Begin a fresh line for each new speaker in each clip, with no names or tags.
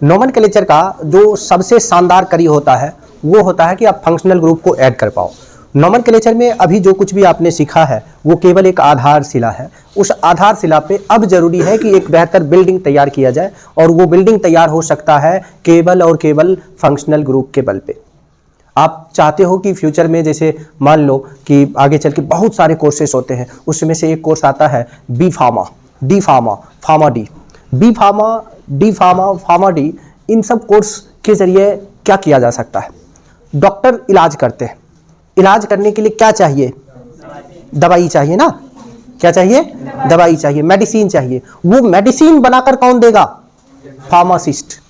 Nomenclature का जो सबसे शानदार कार्य होता है वो होता है कि आप फंक्शनल ग्रुप को ऐड कर पाओ। नोमेनक्लेचर में अभी जो कुछ भी आपने सीखा है वो केवल एक आधारशिला है। उस आधारशिला पे अब जरूरी है कि एक बेहतर बिल्डिंग तैयार किया जाए, और वो बिल्डिंग तैयार हो सकता है केवल और केवल फंक्शनल ग्रुप के बल पे। आप चाहते हो कि फ्यूचर में, जैसे मान लो कि आगे चल के बहुत सारे कोर्सेस होते हैं, उसमें से एक कोर्स आता है B pharma, D pharma, pharma D, B pharma, D pharma, pharma D. इन सब कोर्स के जरिए क्या किया जा सकता है? डॉक्टर इलाज करते हैं, इलाज करने के लिए क्या चाहिए? दवाई चाहिए ना? क्या चाहिए? दवाई चाहिए, मेडिसिन चाहिए। वो मेडिसिन बनाकर कौन देगा? फार्मासिस्ट।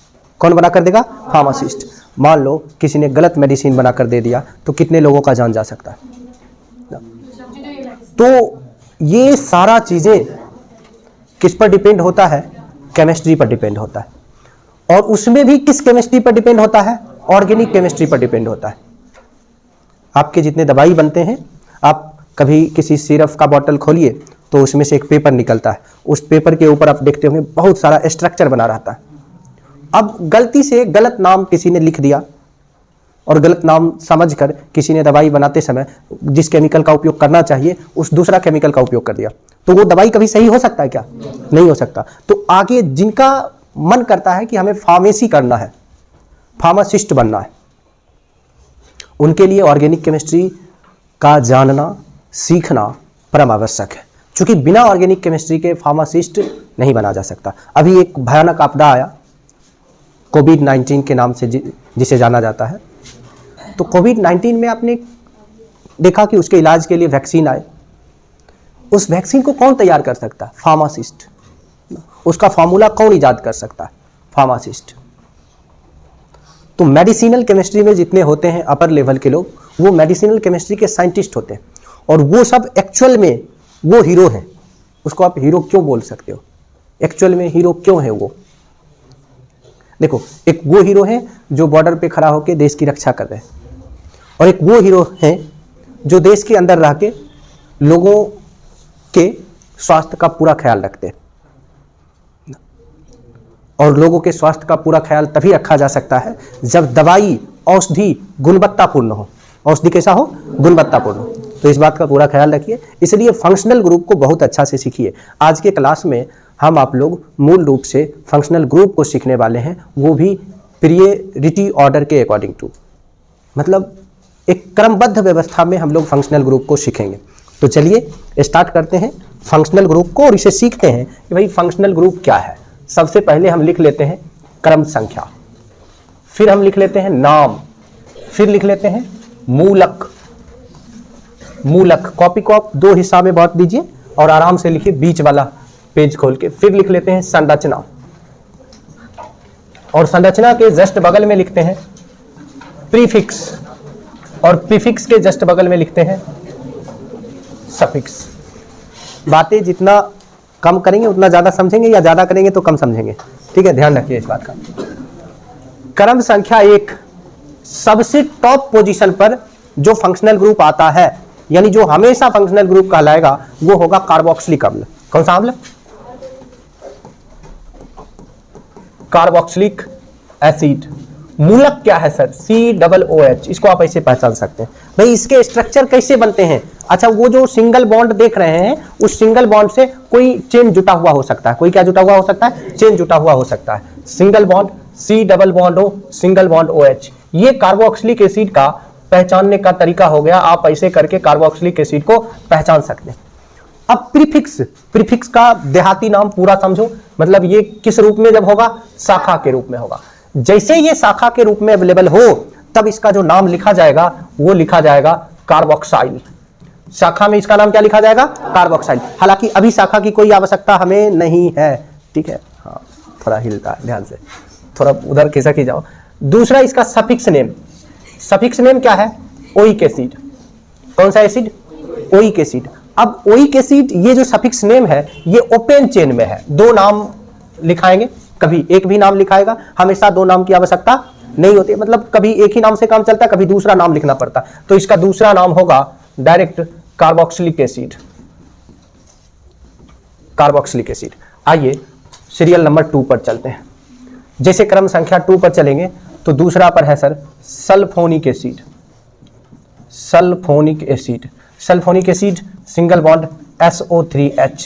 कौन बनाकर देगा? फार्मासिस्ट। मान लो किसी ने गलत मेडिसिन बनाकर दे दिया तो कितने लोगों का जान जा सकता है। तो ये सारा चीजें किस पर डिपेंड होता है? केमिस्ट्री पर डिपेंड होता है। और उसमें भी किस केमिस्ट्री पर डिपेंड होता है? ऑर्गेनिक केमिस्ट्री पर डिपेंड होता है। आपके जितने दवाई बनते हैं, आप कभी किसी सिरप का बॉटल खोलिए तो उसमें से एक पेपर निकलता है, उस पेपर के ऊपर आप देखते होंगे बहुत सारा स्ट्रक्चर बना रहता है। अब गलती से गलत नाम किसी ने लिख दिया, और गलत नाम समझकर किसी ने दवाई बनाते समय जिस केमिकल का उपयोग करना चाहिए उस दूसरा केमिकल का उपयोग कर दिया, तो वो दवाई कभी सही हो सकता है क्या? नहीं हो सकता। तो आगे जिनका मन करता है कि हमें फार्मेसी करना है, फार्मासिस्ट बनना है, उनके लिए ऑर्गेनिक केमिस्ट्री का जानना, सीखना परम आवश्यक है। क्योंकि बिना ऑर्गेनिक केमिस्ट्री के फार्मासिस्ट नहीं बना जा सकता। अभी एक भयानक आपदा आया कोविड-19 के नाम से जिसे जाना जाता है। तो कोविड-19 में आपने देखा कि उसके इलाज के लिए वैक्सीन आए। उस वैक्सीन को कौन तैयार कर सकता है? फार्मासिस्ट। उसका फॉर्मूला कौन इजाद कर सकता है? फार्मासिस्ट। तो मेडिसिनल केमिस्ट्री में जितने होते हैं अपर लेवल के लोग, वो मेडिसिनल केमिस्ट्री के साइंटिस्ट होते हैं, और वो सब एक्चुअल में वो हीरो हैं। उसको आप हीरो क्यों बोल सकते हो? एक्चुअल में हीरो क्यों है वो? देखो, एक वो हीरो है जो बॉर्डर पे खड़ा होकर देश की रक्षा कर रहे हैं, और एक वो हीरो है जो देश के अंदर रह के लोगों के स्वास्थ्य का पूरा ख्याल रखते हैं। और लोगों के स्वास्थ्य का पूरा ख्याल तभी रखा जा सकता है जब दवाई, औषधि गुणवत्तापूर्ण हो। औषधि कैसा हो? गुणवत्तापूर्ण हो। तो इस बात का पूरा ख्याल रखिए। इसलिए फंक्शनल ग्रुप को बहुत अच्छा से सीखिए। आज के क्लास में हम आप लोग मूल रूप से फंक्शनल ग्रुप को सीखने वाले हैं, वो भी प्रायोरिटी ऑर्डर के अकॉर्डिंग टू, मतलब एक क्रमबद्ध व्यवस्था में हम लोग फंक्शनल ग्रुप को सीखेंगे। तो चलिए स्टार्ट करते हैं फंक्शनल ग्रुप को, और इसे सीखते हैं कि भाई फंक्शनल ग्रुप क्या है। सबसे पहले हम लिख लेते हैं क्रम संख्या, फिर हम लिख लेते हैं नाम, फिर लिख लेते हैं मूलक। मूलक कॉपी को आप दो हिस्सा में बांट दीजिए और आराम से लिखिए बीच वाला पेज खोल के। फिर लिख लेते हैं संरचना, और संरचना के जस्ट बगल में लिखते हैं प्रीफिक्स, और प्रीफिक्स के जस्ट बगल में लिखते हैं सफिक्स। बातें जितना कम करेंगे उतना ज्यादा समझेंगे, या ज्यादा करेंगे तो कम समझेंगे। ठीक है, ध्यान रखिए इस बात का। क्रम संख्या 1, सबसे टॉप पोजीशन पर जो फंक्शनल ग्रुप आता है, यानी जो हमेशा फंक्शनल ग्रुप कहलाएगा, वो होगा कार्बोक्सिलिक अम्ल। कौन सा अम्ल? Carboxylic acid. मूलक क्या है सर? COOH। इसको आप ऐसे पहचान सकते हैं। भाई इसके स्ट्रक्चर कैसे बनते हैं? अच्छा, वो जो सिंगल बॉन्ड देख रहे हैं, उस सिंगल बॉन्ड से कोई चेन जुटा हुआ हो सकता है। कोई क्या जुटा हुआ हो सकता है? चेन जुटा हुआ हो सकता है। Single bond C+O, single bond OH। ये कार्बोक्सिलिक एसिड का पहचानने का तरीका हो गया। आप ऐसे करके कार्बोक्सिलिक एसिड को पहचान सकते हैं। अब प्रीफिक्स, प्रीफिक्स का देहाती नाम पूरा समझो, मतलब ये किस रूप में जब होगा? शाखा के रूप में होगा। जैसे ये शाखा के रूप में अवेलेबल हो, तब इसका जो नाम लिखा जाएगा वो लिखा जाएगा कार्बोक्साइल। शाखा में इसका नाम क्या लिखा जाएगा? कार्बोक्साइल। हालांकि अभी शाखा की कोई आवश्यकता हमें नहीं है। ठीक है, हाँ थोड़ा हिलता है, ध्यान से थोड़ा उधर खिसक ही जाओ। दूसरा इसका सफिक्स नेम। सफिक्स नेम क्या है? Oic acid. कौन सा एसिड? Oic acid. अब ओइक एसिड, ये जो सफिक्स नेम है, ये ओपन चेन में है। दो नाम लिखाएंगे, कभी एक भी नाम लिखाएगा। हमेशा दो नाम की आवश्यकता नहीं होती, मतलब कभी एक ही नाम से काम चलता है, कभी दूसरा नाम लिखना पड़ता है। तो इसका दूसरा नाम होगा direct carboxylic acid. Carboxylic acid. आइए सीरियल नंबर 2 पर चलते हैं। जैसे क्रम संख्या 2 पर चलेंगे तो दूसरा पर है sir sulphonic acid. Sulphonic acid, sulphonic acid single bond SO3H,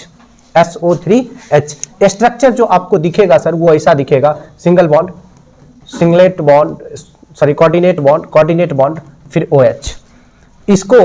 SO3H। Structure जो आपको दिखेगा सर वो ऐसा दिखेगा, single bond, singlet bond, sorry coordinate bond, coordinate bond, फिर OH। इसको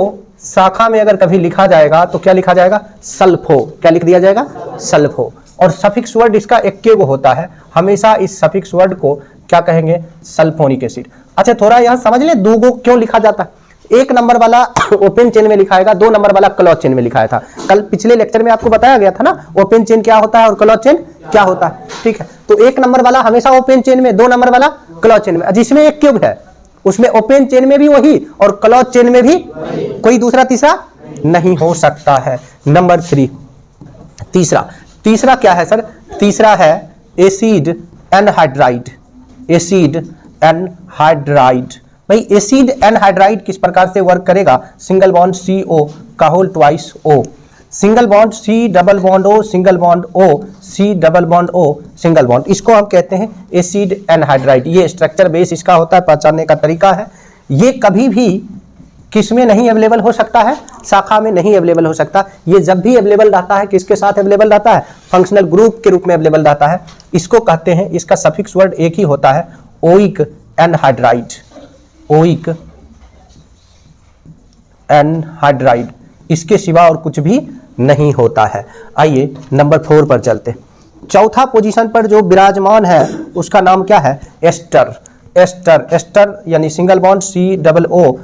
शाखा में अगर कभी लिखा जाएगा तो क्या लिखा जाएगा? सल्फो। क्या लिख दिया जाएगा? सल्फो। और सफिक्स वर्ड इसका एक्केगो होता है, हमेशा इस सफिक्स वर्ड को क्या कहेंगे? Sulphonic acid. अच्छा थोड़ा यहां समझ ले, दो गो क्यों लिखा जाता है? एक नंबर वाला ओपन चेन में लिखाएगा, 2 नंबर वाला क्लोज चेन में लिखाया था। कल पिछले लेक्चर में आपको बताया गया था ना ओपन चेन क्या होता है और क्लोज चेन क्या होता है, ठीक है। तो 1 नंबर वाला हमेशा ओपन चेन में, 2 नंबर वाला क्लोज चेन में। जिसमें एक क्यूब है उसमें ओपन चेन में भी वही और क्लोज चेन में भी कोई दूसरा तीसरा नहीं हो सकता है। नंबर 3, तीसरा क्या है सर? तीसरा है एसिड एनहाइड्राइड। Acid anhydride. भाई एसिड एनहाइड्राइड किस प्रकार से वर्क करेगा? सिंगल बॉन्ड CO का whole twice O, single bond C double bond O, single bond O, C double bond O, single bond. इसको हम कहते हैं एसिड एनहाइड्राइड। ये स्ट्रक्चर बेस इसका होता है, पहचानने का तरीका है। ये कभी भी किस में नहीं अवेलेबल हो सकता है? शाखा में नहीं अवेलेबल हो सकता। ये जब भी अवेलेबल रहता है किसके साथ अवेलेबल रहता है? फंक्शनल ग्रुप के रूप में अवेलेबल रहता है। इसको कहते हैं, इसका सफिक्स वर्ड एक ही होता है, ओइक एनहाइड्राइड। ओइक एनहाइड्राइड, इसके सिवा और कुछ भी नहीं होता है। आइए नंबर 4 पर चलते। चौथा पोजीशन पर जो विराजमान है उसका नाम क्या है? एस्टर। एस्टर, एस्टर यानी सिंगल बॉन्ड COO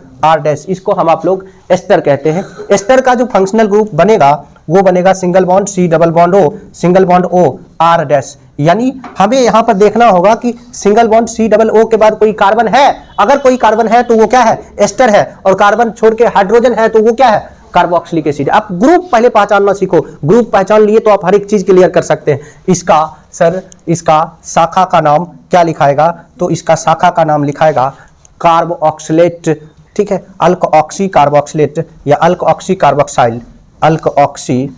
इसको हम आप लोग एस्टर कहते हैं। एस्टर का जो फंक्शनल ग्रुप बनेगा वो बनेगा single bond C double bond O, single bond O R'। यानी हमें यहां पर देखना होगा कि single bond C double O के बाद कोई कार्बन है। अगर कोई कार्बन है तो वो क्या है? एस्टर है। और कार्बन छोड़ के हाइड्रोजन है तो वो क्या है? Carboxylic acid. आप ग्रुप पहले पहचानना सीखो, ग्रुप पहचान लिए तो आप हर एक चीज क्लियर कर सकते हैं। इसका सर, इसका शाखा का नाम क्या लिखाएगा? तो इसका शाखा का नाम लिखाएगा कार्बोक्सिलेट, ठीक है। अल्कोऑक्सी कार्बोक्सिलेट या अल्कोऑक्सी कार्बोक्साइल, अल्कोऑक्सी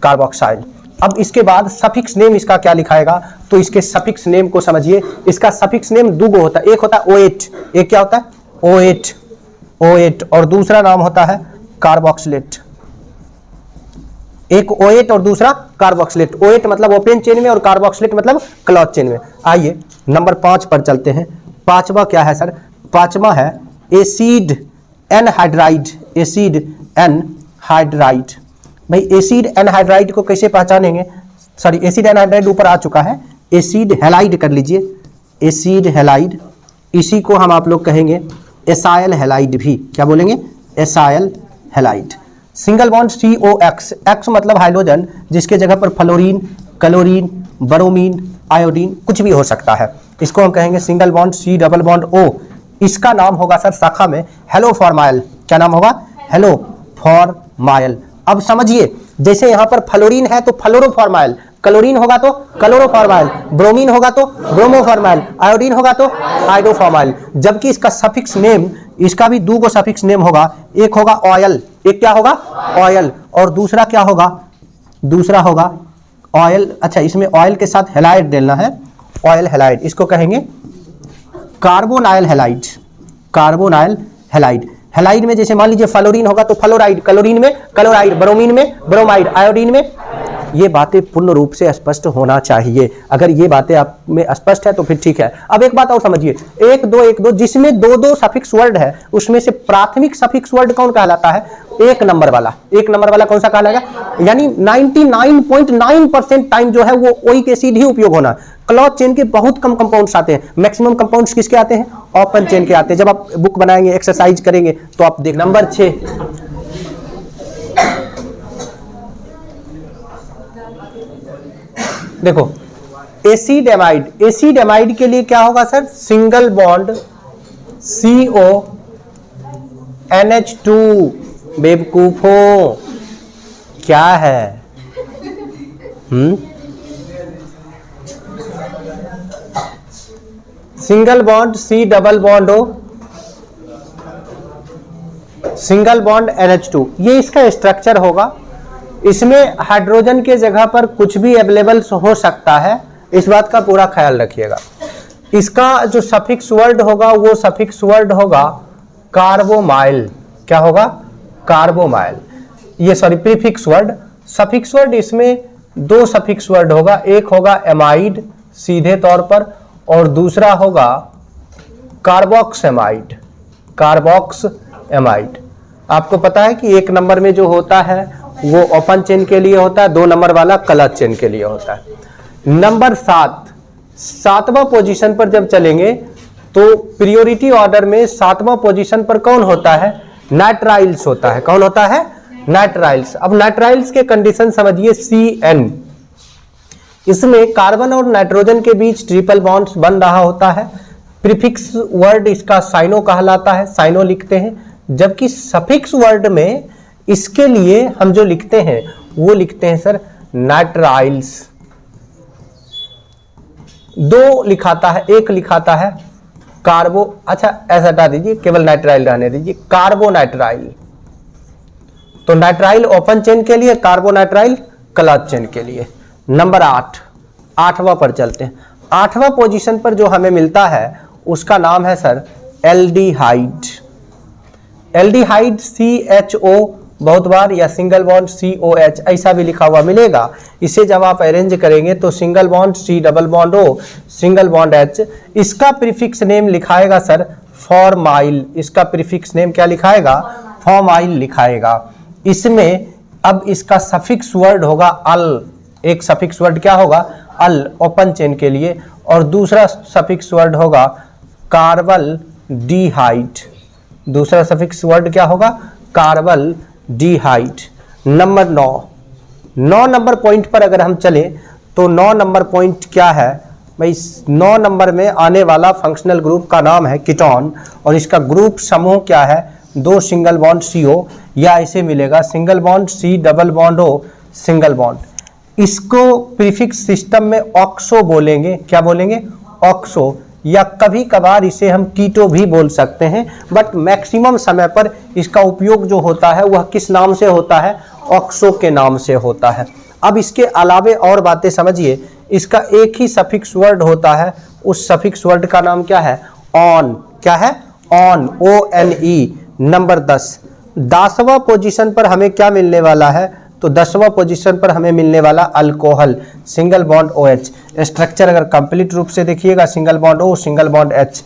कार्बोक्साइल। अब इसके बाद सफिक्स नेम इसका क्या लिखाएगा? तो इसके सफिक्स नेम को समझिए। इसका सफिक्स नेम दो गो होता है, एक होता है OH, एक क्या होता है? OH, और दूसरा नाम होता है कार्बोक्सिलेट। एक OH और दूसरा कार्बोक्सिलेट। OH मतलब ओपन चेन में और कार्बोक्सिलेट मतलब क्लोज चेन में। आइए नंबर 5 पर चलते हैं। पांचवा क्या है सर? पांचवा है एसिड एनहाइड्राइड। Acid anhydride. भाई एसिड एनहाइड्राइड को कैसे पहचानेंगे? सॉरी, एसिड एनहाइड्राइड ऊपर आ चुका है, एसिड हैलाइड कर लीजिए। एसिड हैलाइड, इसी को हम आप लोग कहेंगे एसाइल हैलाइड भी। क्या बोलेंगे? Acyl halide. Single bond COX, X मतलब हाइड्रोजन, जिसके जगह पर फ्लोरीन, क्लोरीन, ब्रोमीन, आयोडीन कुछ भी हो सकता है। इसको हम कहेंगे single bond C double bond O। इसका नाम होगा सर शाखा में हेलोफॉर्माइल। क्या नाम होगा? हेलोफॉर्माइल। अब समझिए, जैसे यहाँ पर फ्लोरीन है तो फ्लोरोफॉर्माइल, क्लोरीन होगा तो क्लोरोफॉर्माइल, ब्रोमीन होगा तो ब्रोमोफॉर्माइल, आयोडीन होगा तो हाइड्रोफॉर्माइल। जबकि इसका सफिक्स नेम, इसका भी दो गो सफिक्स नेम होगा। एक होगा ऑयल, एक क्या होगा? ऑयल, और दूसरा क्या होगा? दूसरा होगा ऑयल। अच्छा, इसमें ऑयल के साथ हैलाइड डालना है, ऑयल हैलाइड। इसको कहेंगे carbonyl halide. Carbonyl halide. Halide में जैसे मान लीजिए फ्लोरीन होगा तो फ्लोराइड, क्लोरीन में क्लोराइड, ब्रोमीन में ब्रोमाइड, आयोडीन में। ये बातें पूर्ण रूप से स्पष्ट होना चाहिए। अगर ये बातें आप में स्पष्ट है तो फिर ठीक है। अब एक बात और समझिए, 1 2 1 2 जिसमें दो सफिक्स वर्ड है उसमें से प्राथमिक सफिक्स वर्ड कौन कहलाता है? 1 नंबर वाला। 1 नंबर वाला कौन सा कहलाएगा? यानी 99.9% टाइम जो है वो ओइक एसिड ही उपयोग होना। क्लोज चेन के बहुत कम कंपाउंड्स आते हैं। मैक्सिमम कंपाउंड्स किसके आते हैं? ओपन चेन के आते हैं। जब आप बुक बनाएंगे, एक्सरसाइज करेंगे तो आप देख। नंबर 6, देखो एसिड एमाइड। एसिड एमाइड के लिए क्या होगा सर? Single bond CONH2। बेवकूफों, क्या है? Single bond C double bond O, single bond NH2। ये इसका स्ट्रक्चर होगा। इसमें हाइड्रोजन के जगह पर कुछ भी अवेलेबल हो सकता है, इस बात का पूरा ख्याल रखिएगा। इसका जो सफिक्स वर्ड होगा वो सफिक्स वर्ड होगा कार्बोमाइल। क्या होगा? कार्बोमाइल। ये sorry prefix word. Suffix word इसमें दो सफिक्स वर्ड होगा, एक होगा एमाइड सीधे तौर पर और दूसरा होगा कार्बोक्स एमाइड। कार्बोक्स एमाइड। आपको पता है कि एक नंबर में जो होता है वो ओपन चेन के लिए होता है, 2 नंबर वाला क्लच चेन के लिए होता है। नंबर 7, 7वां पोजीशन पर जब चलेंगे तो प्रियोरिटी ऑर्डर में 7वां पोजीशन पर कौन होता है? नाइट्राइल्स होता है। कौन होता है? नाइट्राइल्स। अब नाइट्राइल्स के कंडीशन समझिए, CN। इसमें कार्बन और नाइट्रोजन के बीच ट्रिपल बॉन्ड्स बन रहा होता है। प्रीफिक्स वर्ड इसका साइनो कहलाता है, साइनो लिखते हैं। जबकि सफिक्स वर्ड में इसके लिए हम जो लिखते हैं वो लिखते हैं सर नाइट्राइल्स। 2 लिखाता है, एक लिखाता है कार्बो, अच्छा ऐसा हटा दीजिए, केवल नाइट्राइल रहने दीजिए, कार्बोनाइट्राइल। तो नाइट्राइल ओपन चेन के लिए, कार्बोनाइट्राइल क्लच चेन के लिए। नंबर 8, 8वां पर चलते हैं। 8वां पोजीशन पर जो हमें मिलता है उसका नाम है सर एल्डिहाइड। एल्डिहाइड CHO बहुत बार या सिंगल बॉन्ड COH ऐसा भी लिखा हुआ मिलेगा। इसे जब आप अरेंज करेंगे तो single bond C double bond O single bond H। इसका प्रीफिक्स नेम लिखाएगा सर फॉर्माइल। इसका प्रीफिक्स नेम क्या लिखाएगा? फॉर्माइल लिखाएगा। इसमें अब इसका सफिक्स वर्ड होगा अल। एक सफिक्स वर्ड क्या होगा? अल ओपन चेन के लिए, और दूसरा सफिक्स वर्ड होगा कार्बल डीहाइड। दूसरा सफिक्स वर्ड क्या होगा? कार्बल डीहाइड। नंबर 9, 9 नंबर पॉइंट पर अगर हम चलें तो 9 नंबर पॉइंट क्या है भाई? 9 नंबर में आने वाला फंक्शनल ग्रुप का नाम है कीटोन, और इसका ग्रुप समूह क्या है? 2 सिंगल बॉन्ड CO, या इसे मिलेगा single bond C double bond O single bond. इसको प्रीफिक्स सिस्टम में ऑक्सो बोलेंगे। क्या बोलेंगे? ऑक्सो, या कभी कभार इसे हम कीटो भी बोल सकते हैं, बट मैक्सिमम समय पर इसका उपयोग जो होता है वह किस नाम से होता है? ऑक्सो के नाम से होता है। अब इसके अलावे और बातें समझिए। इसका एक ही सफिक्स वर्ड होता है, उस सफिक्स वर्ड का नाम क्या है? ऑन। क्या है? On, ONE। नंबर 10, 10वां पोजीशन पर हमें क्या मिलने वाला है? तो 10वां पोजीशन पर हमें मिलने वाला alcohol single bond OH। Structure अगर कंप्लीट रूप से देखिएगा, single bond O single bond H।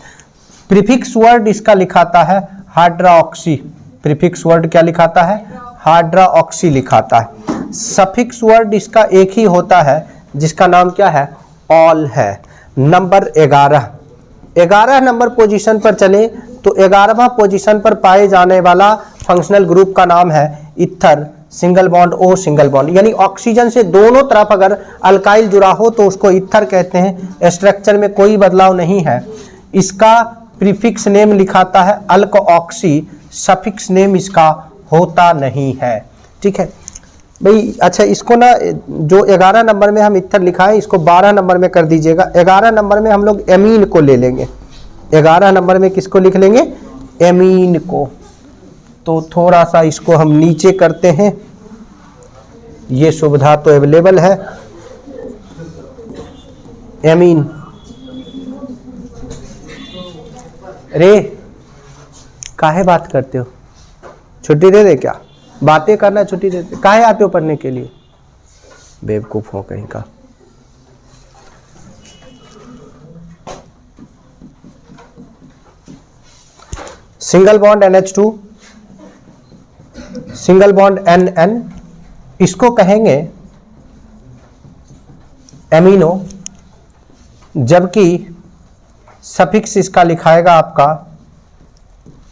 Prefix word इसका लिखाता है हाइड्रोक्सी। प्रीफिक्स वर्ड क्या लिखाता है? हाइड्रोक्सी लिखाता है। सफिक्स वर्ड इसका एक ही होता है जिसका नाम क्या है? ऑल है। नंबर 11, 11 नंबर पोजीशन पर चले तो 11वां पोजीशन पर पाए जाने वाला फंक्शनल ग्रुप का नाम है ether single bond O single bond. यानी ऑक्सीजन से दोनों तरफ अगर अल्काइल जुड़ा हो तो उसको ईथर कहते हैं। स्ट्रक्चर में कोई बदलाव नहीं है। इसका प्रीफिक्स नेम लिखाता है अल्कोऑक्सी, सफिक्स नेम इसका होता नहीं है। ठीक है भाई। अच्छा, इसको ना जो 11 नंबर में हम ईथर लिखा है इसको 12 नंबर में कर दीजिएगा। 11 नंबर में हम लोग एमीन को ले लेंगे। 11 नंबर में किसको लिख लेंगे? एमीन को। तो थोड़ा सा इसको हम नीचे करते हैं, ये सुविधा तो अवेलेबल है। एमीन। रे काहे बात करते हो? छुट्टी दे दे क्या? बातें करना छुट्टी दे दे? काहे आते हो पढ़ने के लिए? बेवकूफ हो कहीं का। Single bond NH2 single bond NN, इसको कहेंगे एमिनो, जबकि सफिक्स इसका लिखाएगा आपका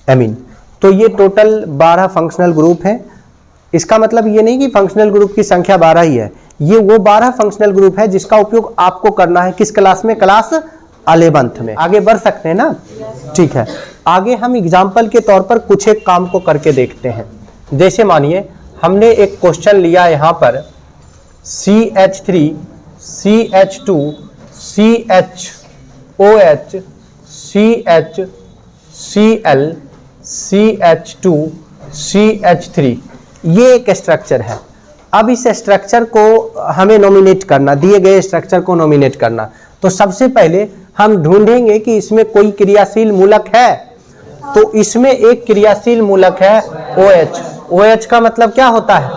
एमीन। तो ये टोटल 12 फंक्शनल ग्रुप हैं। इसका मतलब ये नहीं कि फंक्शनल ग्रुप की संख्या 12 ही है, ये वो 12 फंक्शनल ग्रुप है जिसका उपयोग आपको करना है किस क्लास में? क्लास 11th में। आगे बढ़ सकते हैं ना? ठीक है, आगे हम एग्जाम्पल के तौर पर कुछ एक काम को करके देखते हैं। जैसे मानिए हमने एक क्वेश्चन लिया यहाँ पर CH3 CH2 CHOH CH Cl CH2 CH3, ये एक स्ट्रक्चर है। अब इस स्ट्रक्चर को हमें नॉमिनेट करना, दिए गए स्ट्रक्चर को नॉमिनेट करना। तो सबसे पहले हम ढूंढेंगे कि इसमें कोई क्रियाशील मूलक है। तो इसमें एक क्रियाशील मूलक है OH। OH का मतलब क्या होता है?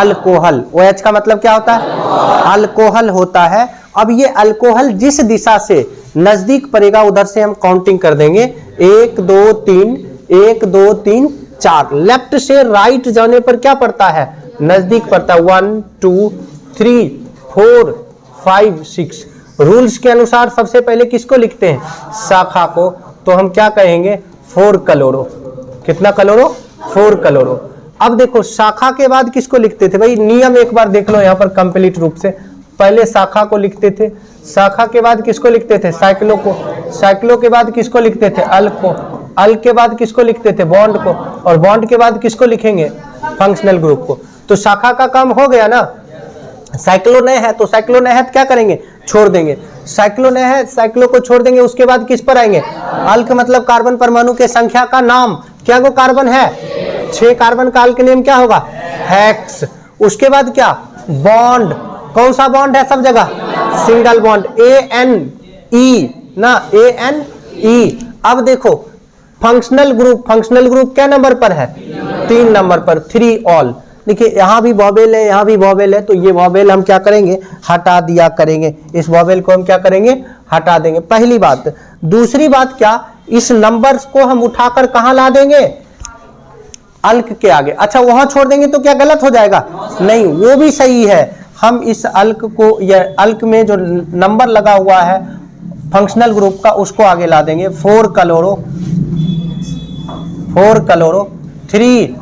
अल्कोहल। OH का मतलब क्या होता है? अल्कोहल होता है। अब ये अल्कोहल जिस दिशा से नजदीक पड़ेगा उधर से हम काउंटिंग कर देंगे, 1 2 3, 1 2 3 4। लेफ्ट से राइट जाने पर क्या पड़ता है? नजदीक पड़ता है। 1 2 3 4 5 6। रूल्स के अनुसार सबसे पहले किसको लिखते हैं? शाखा को। तो हम क्या कहेंगे? 4 क्लोरो। कितना क्लोरो? 4 क्लोरो। अब देखो शाखा के बाद किसको लिखते थे भाई? नियम एक बार देख लो यहाँ पर कंप्लीट रूप से। पहले शाखा को लिखते थे, शाखा के बाद किसको लिखते थे? साइक्लो को। साइक्लो के बाद किसको लिखते थे? अल्क को। अल्क के बाद किसको लिखते थे? बॉन्ड को। और बॉन्ड के बाद किसको लिखेंगे? फंक्शनल ग्रुप को। तो शाखा का काम हो गया ना। साइक्लो नहीं है तो साइक्लो नहीं है क्या करेंगे? छोड़ देंगे। साइक्लो नहीं है, साइक्लो को छोड़ देंगे। उसके बाद किस पर आएंगे? अल्क मतलब कार्बन परमाणु के संख्या का नाम। क्या वो कार्बन है? 6 कार्बन का अल्क नेम क्या होगा? हेक्स। उसके बाद क्या? बॉन्ड। कौन सा बॉन्ड है सब जगह? Single bond. ANE ना, ANE। अब देखो फंक्शनल ग्रुप, फंक्शनल ग्रुप क्या नंबर पर है? 3 नंबर पर, 3 ऑल। देखिए यहाँ भी वॉवेल है, यहाँ भी वॉवेल है, तो ये वॉवेल हम क्या करेंगे? हटा दिया करेंगे। इस वॉवेल को हम क्या करेंगे? हटा देंगे। पहली बात। दूसरी बात क्या? इस नंबर्स को हम उठाकर कहाँ ला देंगे? अल्क के आगे। अच्छा वहां छोड़ देंगे तो क्या गलत हो जाएगा? नहीं, वो भी सही है। हम इस अल्क को, या अल्क में जो नंबर लगा हुआ है फंक्शनल ग्रुप का, उसको आगे ला देंगे। 4 क्लोरो, 4 क्लोरो 3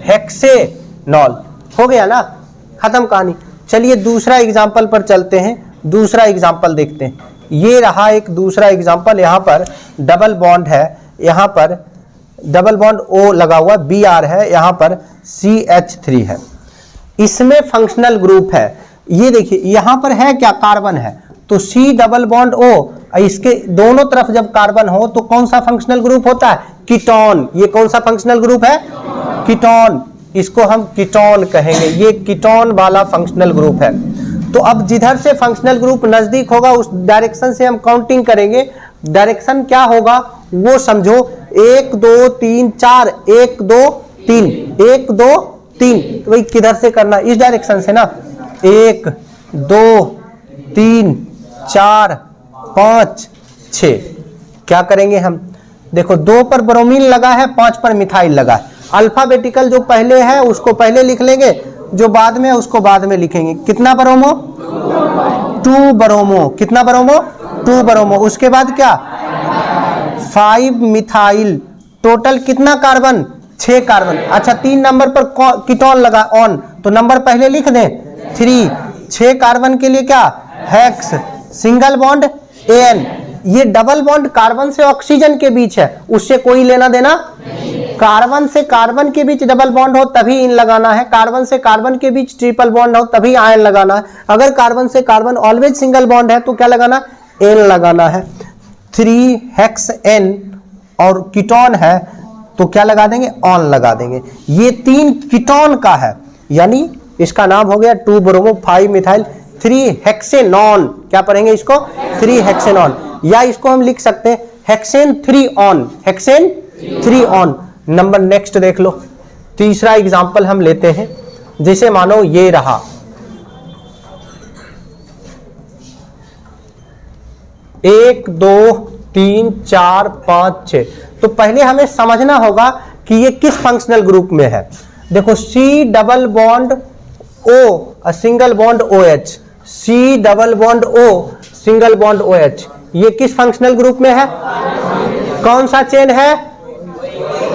हेक्सेनॉल। हो गया ना, खत्म कहानी। चलिए दूसरा एग्जाम्पल पर चलते हैं। दूसरा एग्जाम्पल देखते हैं। ये रहा एक दूसरा एग्जाम्पल। यहाँ पर डबल बॉन्ड है, यहाँ पर डबल बॉन्ड O लगा हुआ, Br है, यहाँ पर CH3 है। इसमें फंक्शनल ग्रुप है। ये देखिए यहाँ पर है क्या? कार्बन है। तो C डबल बॉन्ड O, इसके दोनों तरफ जब कार्बन हो तो कौन सा फंक्शनल ग्रुप होता है? कीटोन। ये कौन सा फंक्शनल ग्रुप है? कीटोन। इसको हम कीटोन कहेंगे। ये कीटोन वाला फंक्शनल ग्रुप है। तो अब जिधर से फंक्शनल ग्रुप नजदीक होगा उस डायरेक्शन से हम काउंटिंग करेंगे। डायरेक्शन क्या होगा वो समझो। 1 2 3 4, 1 2 3, 1 2 3। तो भाई किधर से करना? इस डायरेक्शन से ना। 1 2 3 4 5 6। क्या करेंगे हम? देखो 2 पर ब्रोमीन लगा है, 5 पर मिथाइल लगा है। अल्फाबेटिकल जो पहले है उसको पहले लिख लेंगे, जो बाद में है उसको बाद में लिखेंगे। कितना ब्रोमो? 2 ब्रोमो। कितना ब्रोमो? 2 ब्रोमो। उसके बाद क्या? 5 मिथाइल। टोटल कितना कार्बन? 6 कार्बन। अच्छा 3 नंबर पर कीटोन लगा ऑन, तो नंबर पहले लिख दें 3। 6 कार्बन के लिए क्या? हेक्स। Single bond AN। ये डबल बॉन्ड कार्बन से ऑक्सीजन के बीच है, उससे कोई लेना देना? कार्बन से कार्बन के बीच डबल बॉन्ड हो तभी इन लगाना है। कार्बन से कार्बन के बीच ट्रिपल बॉन्ड हो तभी आयन लगाना है। अगर कार्बन से कार्बन ऑलवेज सिंगल बॉन्ड है तो क्या लगाना? N लगाना है। 3 हेक्स N और कीटोन है तो क्या लगा देंगे? ऑन लगा देंगे। ये 3 कीटोन का है, यानी इसका नाम हो गया 2 ब्रोमो 5 मिथाइल 3 हेक्सेनॉन। क्या पढ़ेंगे इसको? 3 हेक्सेनॉन। या इसको हम लिख सकते हैं hexane 3 on. Hexane 3 on. Number next देख लो। तीसरा एग्जांपल हम लेते हैं। जैसे मानो ये रहा, एक 2 3 4 5 6। तो पहले हमें समझना होगा कि ये किस फंक्शनल ग्रुप में है। देखो C double bond O single bond OH, C double bond O single bond OH, ये किस फंक्शनल ग्रुप में है? कौन सा चेन है?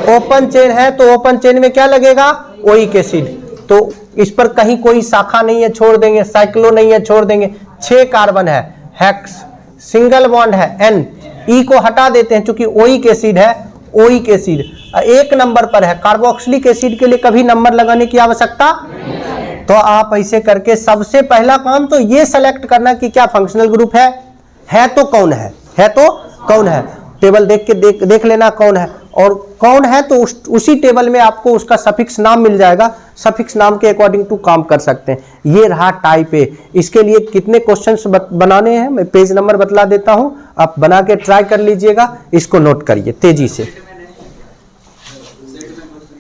ओपन चेन है। तो ओपन चेन में क्या लगेगा? Oic acid. तो इस पर कहीं कोई शाखा नहीं है, छोड़ देंगे। साइक्लो नहीं है, छोड़ देंगे। 6 कार्बन है, हेक्स। सिंगल बॉन्ड है N, E को हटा देते हैं क्योंकि ओइक एसिड है। ओइक एसिड 1 नंबर पर है। कार्बोक्सिलिक एसिड के लिए कभी नंबर लगाने की आवश्यकता। तो आप ऐसे करके सबसे पहला काम तो ये सेलेक्ट करना कि क्या फंक्शनल ग्रुप है तो कौन है, है तो कौन है। टेबल देख के देख लेना कौन है। और कौन है तो उसी टेबल में आपको उसका सफिक्स नाम मिल जाएगा, सफिक्स नाम के अकॉर्डिंग टू काम कर सकते हैं। ये रहा टाइप ए। इसके लिए कितने क्वेश्चंस बनाने हैं मैं पेज नंबर बतला देता हूं, आप बना के ट्राई कर लीजिएगा, इसको नोट करिए तेजी से।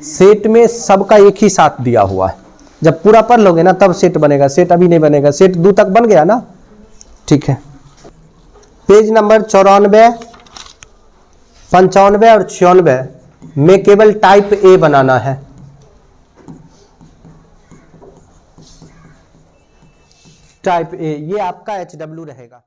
सेट में सबका एक ही साथ दिया हुआ है, जब पूरा पढ़ लोगे ना तब सेट बनेगा, सेट अभी नहीं बनेगा। सेट 2 तक बन गया ना, ठीक है। पेज नंबर 94, 95 और 96 में केवल टाइप ए बनाना है। टाइप ए ये आपका HW रहेगा।